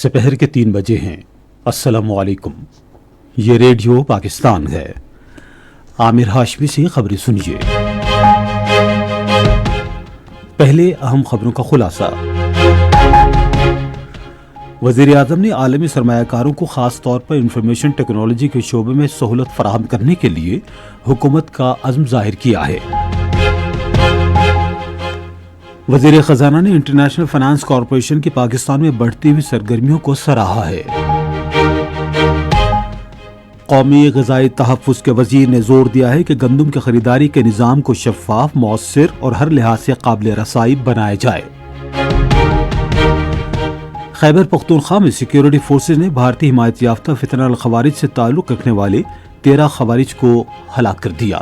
سپہر کے 3 بجے ہیں۔ السلام علیکم، یہ ریڈیو پاکستان ہے۔ عامر ہاشمی سے خبریں سنیے۔ پہلے اہم خبروں کا خلاصہ۔ وزیر اعظم نے عالمی سرمایہ کاروں کو خاص طور پر انفارمیشن ٹیکنالوجی کے شعبے میں سہولت فراہم کرنے کے لیے حکومت کا عزم ظاہر کیا ہے۔ وزیر خزانہ نے انٹرنیشنل فائنانس کارپوریشن کی پاکستان میں بڑھتی ہوئی سرگرمیوں کو سراہا ہے۔ قومی غذائی تحفظ کے وزیر نے زور دیا ہے کہ گندم کی خریداری کے نظام کو شفاف، مؤثر اور ہر لحاظ سے قابل رسائی بنایا جائے۔ خیبر پختونخوا میں سیکیورٹی فورسز نے بھارتی حمایت یافتہ فتنہ الخوارج سے تعلق رکھنے والے 13 خوارج کو ہلاک کر دیا۔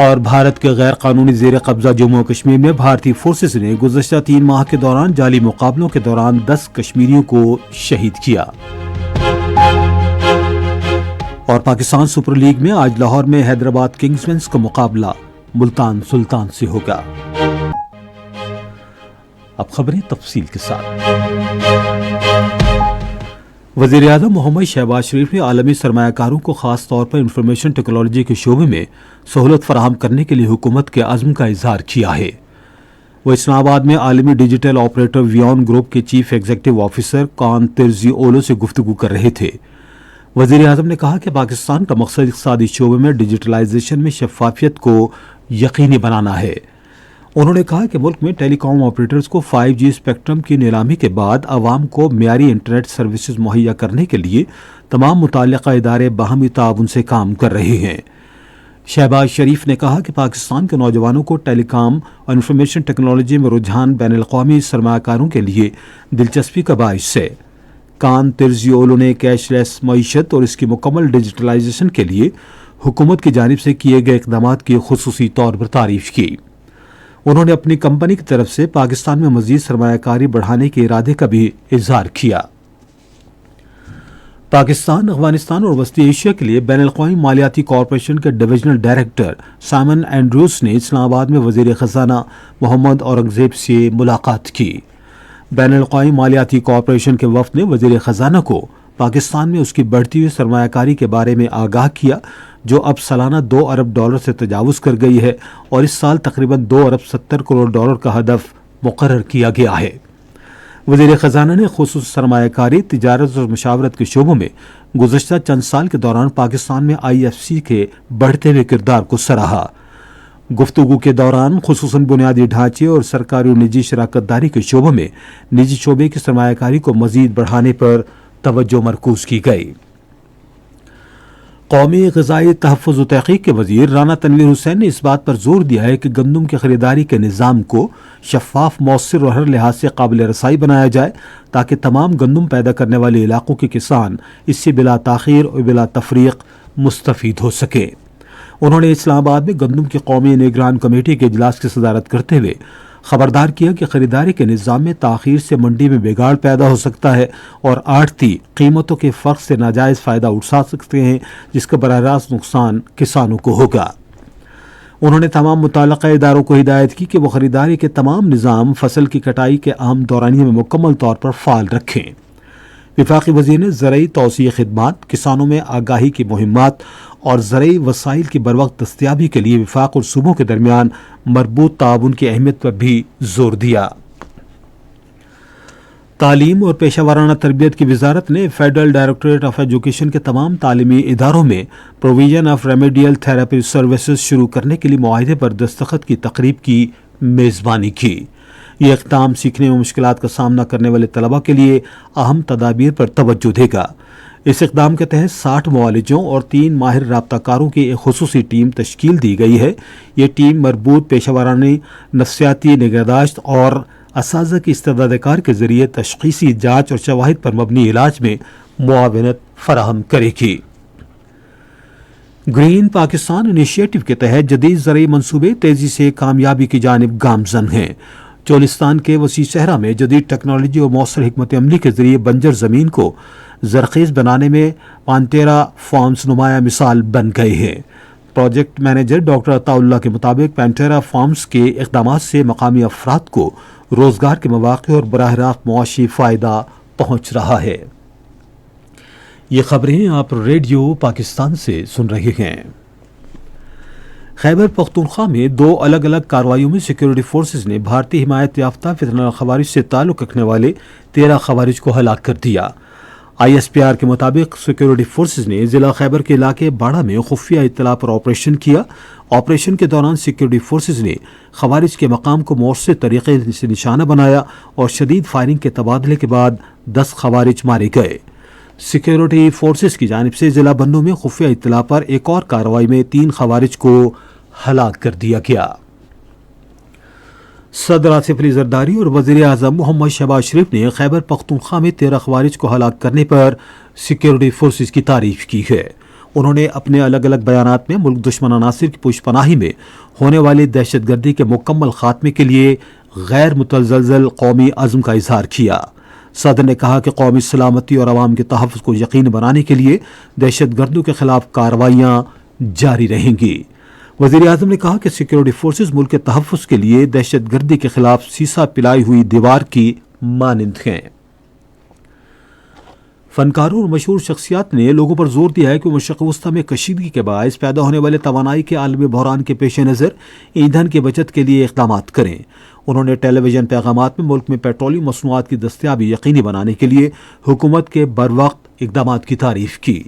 اور بھارت کے غیر قانونی زیر قبضہ جموں و کشمیر میں بھارتی فورسز نے گزشتہ 3 ماہ کے دوران جعلی مقابلوں کے دوران 10 کشمیریوں کو شہید کیا۔ اور پاکستان سپر لیگ میں آج لاہور میں حیدرآباد کنگز کا مقابلہ ملتان سلطان سے ہوگا۔ اب خبریں تفصیل کے ساتھ۔ وزیر اعظم محمد شہباز شریف نے عالمی سرمایہ کاروں کو خاص طور پر انفارمیشن ٹیکنالوجی کے شعبے میں سہولت فراہم کرنے کے لیے حکومت کے عزم کا اظہار کیا ہے۔ وہ اسلام آباد میں عالمی ڈیجیٹل آپریٹر ویون گروپ کے چیف ایگزیکٹو آفیسر کان ترزی اولو سے گفتگو کر رہے تھے۔ وزیر اعظم نے کہا کہ پاکستان کا مقصد اقتصادی شعبے میں ڈیجیٹلائزیشن میں شفافیت کو یقینی بنانا ہے۔ انہوں نے کہا کہ ملک میں ٹیلی کام آپریٹرز کو 5G اسپیکٹرم کی نیلامی کے بعد عوام کو معیاری انٹرنیٹ سروسز مہیا کرنے کے لیے تمام متعلقہ ادارے باہمی تعاون سے کام کر رہے ہیں۔ شہباز شریف نے کہا کہ پاکستان کے نوجوانوں کو ٹیلی کام اور انفارمیشن ٹیکنالوجی میں رجحان بین الاقوامی سرمایہ کاروں کے لیے دلچسپی کا باعث ہے۔ کان ترزی اولو نے کیش لیس معیشت اور اس کی مکمل ڈیجیٹلائزیشن کے لیے حکومت کی جانب سے کیے گئے اقدامات کی خصوصی طور پر تعریف کی۔ انہوں نے اپنی کمپنی کی طرف سے پاکستان میں مزید سرمایہ کاری بڑھانے کے ارادے کا بھی اظہار کیا۔ پاکستان، افغانستان اور وسطی ایشیا کے لیے بین الاقوامی مالیاتی کارپوریشن کے ڈویژنل ڈائریکٹر سائمن اینڈریوز نے اسلام آباد میں وزیر خزانہ محمد اورنگزیب سے ملاقات کی۔ بین الاقوامی مالیاتی کارپوریشن کے وفد نے وزیر خزانہ کو پاکستان میں اس کی بڑھتی ہوئی سرمایہ کاری کے بارے میں آگاہ کیا، جو اب سالانہ $2 ارب سے تجاوز کر گئی ہے اور اس سال تقریباً $2 ارب 70 کروڑ کا ہدف مقرر کیا گیا ہے۔ وزیر خزانہ نے خصوصی سرمایہ کاری، تجارت اور مشاورت کے شعبوں میں گزشتہ چند سال کے دوران پاکستان میں IFC کے بڑھتے ہوئے کردار کو سراہا۔ گفتگو کے دوران خصوصاً بنیادی ڈھانچے اور سرکاری اور نجی شراکت داری کے شعبوں میں نجی شعبے کی سرمایہ کاری کو مزید بڑھانے پر توجہ مرکوز کی گئی۔ قومی غذائی تحفظ و تحقیق کے وزیر رانا تنویر حسین نے اس بات پر زور دیا ہے کہ گندم کی خریداری کے نظام کو شفاف، مؤثر اور ہر لحاظ سے قابل رسائی بنایا جائے تاکہ تمام گندم پیدا کرنے والے علاقوں کے کسان اس سے بلا تاخیر اور بلا تفریق مستفید ہو سکیں۔ انہوں نے اسلام آباد میں گندم کی قومی نگران کمیٹی کے اجلاس کی صدارت کرتے ہوئے خبردار کیا کہ خریداری کے نظام میں تاخیر سے منڈی میں بگاڑ پیدا ہو سکتا ہے اور آڑتی قیمتوں کے فرق سے ناجائز فائدہ اٹھا سکتے ہیں، جس کا براہ راست نقصان کسانوں کو ہوگا۔ انہوں نے تمام متعلقہ اداروں کو ہدایت کی کہ وہ خریداری کے تمام نظام فصل کی کٹائی کے اہم دورانیے میں مکمل طور پر فعال رکھیں۔ وفاقی وزیر نے زرعی توسیع خدمات، کسانوں میں آگاہی کی مہمات اور زرعی وسائل کی بروقت دستیابی کے لیے وفاق اور صوبوں کے درمیان مربوط تعاون کی اہمیت پر بھی زور دیا۔ تعلیم اور پیشہ ورانہ تربیت کی وزارت نے فیڈرل ڈائریکٹوریٹ آف ایجوکیشن کے تمام تعلیمی اداروں میں provision of remedial therapy services شروع کرنے کے لیے معاہدے پر دستخط کی تقریب کی میزبانی کی۔ یہ اقدام سیکھنے میں مشکلات کا سامنا کرنے والے طلباء کے لیے اہم تدابیر پر توجہ دے گا۔ اس اقدام کے تحت 60 معالجوں اور 3 ماہر رابطہ کاروں کی ایک خصوصی ٹیم تشکیل دی گئی ہے۔ یہ ٹیم مربوط پیشہ ورانہ نفسیاتی نگہداشت اور اساتذہ کی استعداد کار کے ذریعے تشخیصی جانچ اور شواہد پر مبنی علاج میں معاونت فراہم کرے گی۔ گرین پاکستان انیشیٹو کے تحت جدید زرعی منصوبے تیزی سے کامیابی کی جانب گامزن ہیں۔ چولستان کے وسیع صحرا میں جدید ٹیکنالوجی اور مؤثر حکمت عملی کے ذریعے بنجر زمین کو زرخیز بنانے میں پانتیرا فارمز نمایاں مثال بن گئے ہیں۔ پروجیکٹ مینیجر ڈاکٹر عطا اللہ کے مطابق پینٹیرا فارمز کے اقدامات سے مقامی افراد کو روزگار کے مواقع اور براہ راست معاشی فائدہ پہنچ رہا ہے۔ یہ خبریں آپ ریڈیو پاکستان سے سن رہے ہیں۔ خیبر پختونخوا میں 2 الگ الگ کارروائیوں میں سیکیورٹی فورسز نے بھارتی حمایت یافتہ فتنہ الخوارج سے تعلق رکھنے والے 13 خوارج کو ہلاک کر دیا۔ آئی ایس پی آر کے مطابق سیکیورٹی فورسز نے ضلع خیبر کے علاقے باڑہ میں خفیہ اطلاع پر آپریشن کیا۔ آپریشن کے دوران سیکیورٹی فورسز نے خوارج کے مقام کو مؤثر طریقے سے نشانہ بنایا اور شدید فائرنگ کے تبادلے کے بعد 10 خوارج مارے گئے۔ سیکیورٹی فورسز کی جانب سے ضلع بنوں میں خفیہ اطلاع پر ایک اور کارروائی میں 3 خوارج کو ہلاک کر دیا گیا۔ صدر آصف علی زرداری اور وزیر اعظم محمد شہباز شریف نے خیبر پختونخوا میں 13 خوارج کو ہلاک کرنے پر سیکیورٹی فورسز کی تعریف کی ہے۔ انہوں نے اپنے الگ الگ بیانات میں ملک دشمن عناصر کی پشت پناہی میں ہونے والی دہشت گردی کے مکمل خاتمے کے لیے غیر متزلزل قومی عزم کا اظہار کیا۔ صدر نے کہا کہ قومی سلامتی اور عوام کے تحفظ کو یقینی بنانے کے لیے دہشت گردوں کے خلاف کارروائیاں جاری رہیں گی۔ وزیر اعظم نے کہا کہ سیکیورٹی فورسز ملک کے تحفظ کے لیے دہشت گردی کے خلاف سیسا پلائی ہوئی دیوار کی مانند ہیں۔ فنکاروں اور مشہور شخصیات نے لوگوں پر زور دیا ہے کہ مشرق وسطی میں کشیدگی کے باعث پیدا ہونے والے توانائی کے عالمی بحران کے پیش نظر ایندھن کی بچت کے لیے اقدامات کریں۔ انہوں نے ٹیلی ویژن پیغامات میں ملک میں پیٹرولیم مصنوعات کی دستیابی یقینی بنانے کے لیے حکومت کے بروقت اقدامات کی تعریف کی۔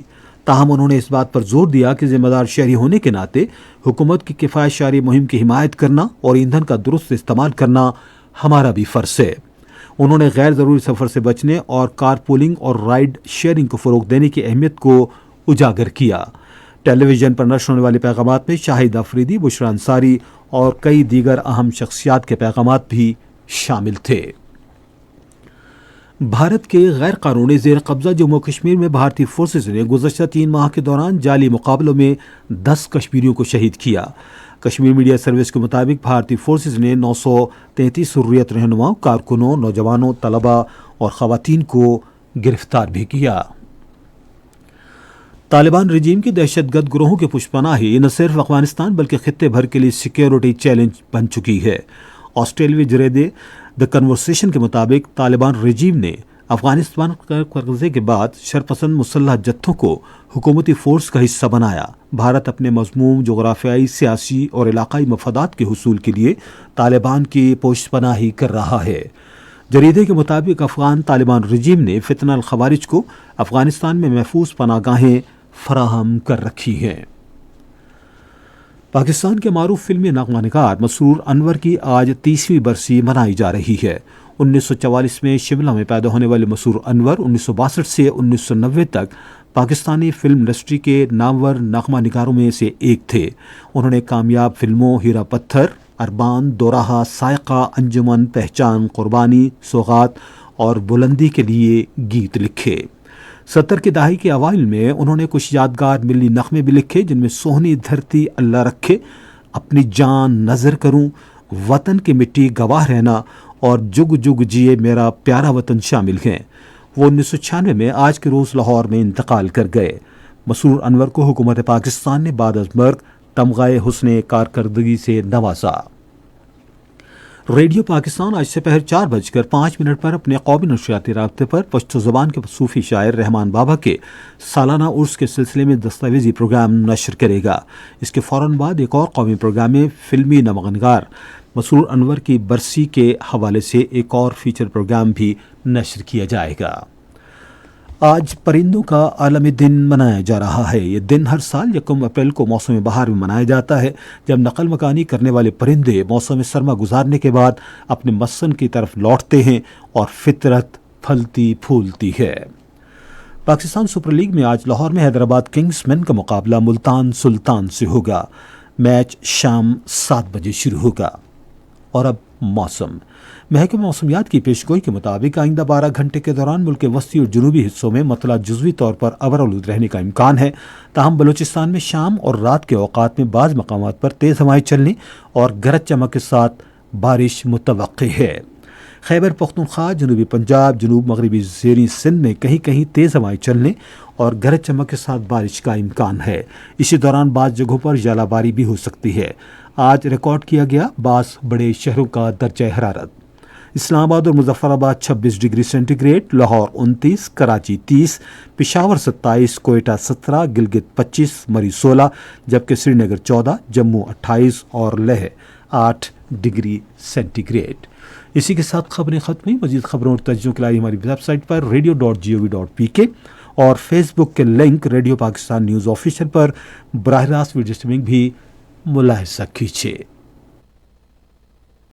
تاہم انہوں نے اس بات پر زور دیا کہ ذمہ دار شہری ہونے کے ناطے حکومت کی کفایت شعاری مہم کی حمایت کرنا اور ایندھن کا درست استعمال کرنا ہمارا بھی فرض ہے۔ انہوں نے غیر ضروری سفر سے بچنے اور کار پولنگ اور رائڈ شیئرنگ کو فروغ دینے کی اہمیت کو اجاگر کیا۔ ٹیلی ویژن پر نشر ہونے والے پیغامات میں شاہد افریدی، بشرا انصاری اور کئی دیگر اہم شخصیات کے پیغامات بھی شامل تھے۔ بھارت کے غیر قانونی زیر قبضہ جموں و کشمیر میں بھارتی فورسز نے گزشتہ 3 ماہ کے دوران جعلی مقابلوں میں 10 کشمیریوں کو شہید کیا۔ کشمیر میڈیا سروس کے مطابق بھارتی فورسز نے 933 حریت رہنماؤں، کارکنوں، نوجوانوں، طلباء اور خواتین کو گرفتار بھی کیا۔ طالبان رجیم کی دہشت گرد گروہوں کی پشت پناہی نہ صرف افغانستان بلکہ خطے بھر کے لیے سیکیورٹی چیلنج بن چکی ہے۔ آسٹریلوی جریدے دی کنورسیشن کے مطابق طالبان رجیم نے افغانستان پر قبضے کے بعد شرپسند مسلح جتھوں کو حکومتی فورس کا حصہ بنایا۔ بھارت اپنے مضموم جغرافیائی، سیاسی اور علاقائی مفادات کے حصول کے لیے طالبان کی پشت پناہی کر رہا ہے۔ جریدے کے مطابق افغان طالبان رجیم نے فتنہ الخوارج کو افغانستان میں محفوظ پناہ گاہیں فراہم کر رکھی ہیں۔ پاکستان کے معروف فلمی نغمہ نگار مسرور انور کی آج 30ویں برسی منائی جا رہی ہے۔ 1944 میں شملہ میں پیدا ہونے والے مسرور انور 1962 سے 1990 تک پاکستانی فلم انڈسٹری کے نامور نغمہ نگاروں میں سے ایک تھے۔ انہوں نے کامیاب فلموں ہیرا پتھر، اربان، دوراہا، سائقہ، انجمن، پہچان، قربانی، سوغات اور بلندی کے لیے گیت لکھے۔ 70 کی دہائی کے اوائل میں انہوں نے کچھ یادگار ملی نغمے بھی لکھے جن میں سونی دھرتی اللہ رکھے، اپنی جان نظر کروں، وطن کی مٹی گواہ رہنا اور جگ جگ جیے میرا پیارا وطن شامل ہیں۔ وہ 1996 میں آج کے روز لاہور میں انتقال کر گئے۔ مسرور انور کو حکومت پاکستان نے بعد از مرگ تمغہ حسن کارکردگی سے نوازا۔ ریڈیو پاکستان آج سے پہر 4:05 پر اپنے قومی نشریاتی رابطے پر پشتو زبان کے صوفی شاعر رحمان بابا کے سالانہ عرس کے سلسلے میں دستاویزی پروگرام نشر کرے گا۔ اس کے فوراً بعد ایک اور قومی پروگرام میں فلمی نغمہ نگار مسرور انور کی برسی کے حوالے سے ایک اور فیچر پروگرام بھی نشر کیا جائے گا۔ آج پرندوں کا عالمی دن منایا جا رہا ہے۔ یہ دن ہر سال 1 اپریل کو موسم بہار میں منایا جاتا ہے، جب نقل مکانی کرنے والے پرندے موسم سرما گزارنے کے بعد اپنے مسکن کی طرف لوٹتے ہیں اور فطرت پھلتی پھولتی ہے۔ پاکستان سپر لیگ میں آج لاہور میں حیدرآباد کنگز مین کا مقابلہ ملتان سلطان سے ہوگا۔ میچ شام 7 بجے شروع ہوگا۔ اور اب موسم۔ محکمہ موسمیات کی پیشگوئی کے مطابق آئندہ 12 گھنٹے کے دوران ملک کے وسطی اور جنوبی حصوں میں مطلع جزوی طور پر ابرآلود رہنے کا امکان ہے، تاہم بلوچستان میں شام اور رات کے اوقات میں بعض مقامات پر تیز ہوائیں چلنے اور گرج چمک کے ساتھ بارش متوقع ہے۔ خیبر پختونخوا، جنوبی پنجاب، جنوب مغربی زیریں سندھ میں کہیں کہیں تیز ہوائیں چلنے اور گرج چمک کے ساتھ بارش کا امکان ہے۔ اسی دوران بعض جگہوں پر ژالہ باری بھی ہو سکتی ہے۔ آج ریکارڈ کیا گیا بعض بڑے شہروں کا درجہ حرارت۔ اسلام آباد اور Muzaffarabad 26 degree centigrade, Lahore 29، Karachi 30، Peshawar 27، Quetta 17، Gilgit 25، Murree 16، جبکہ سری نگر 14، جموں 28 اور لیہ 8 ڈگری سینٹی گریڈ۔ اسی کے ساتھ خبریں ختم ہوئی۔ مزید خبروں اور تجزیوں کے لیے ہماری ویب سائٹ پر radio.gov.pk اور فیس بک کے link radio Pakistan news official پر براہ راست ویڈیو اسٹریمنگ بھی ملاحظہ کیجیے۔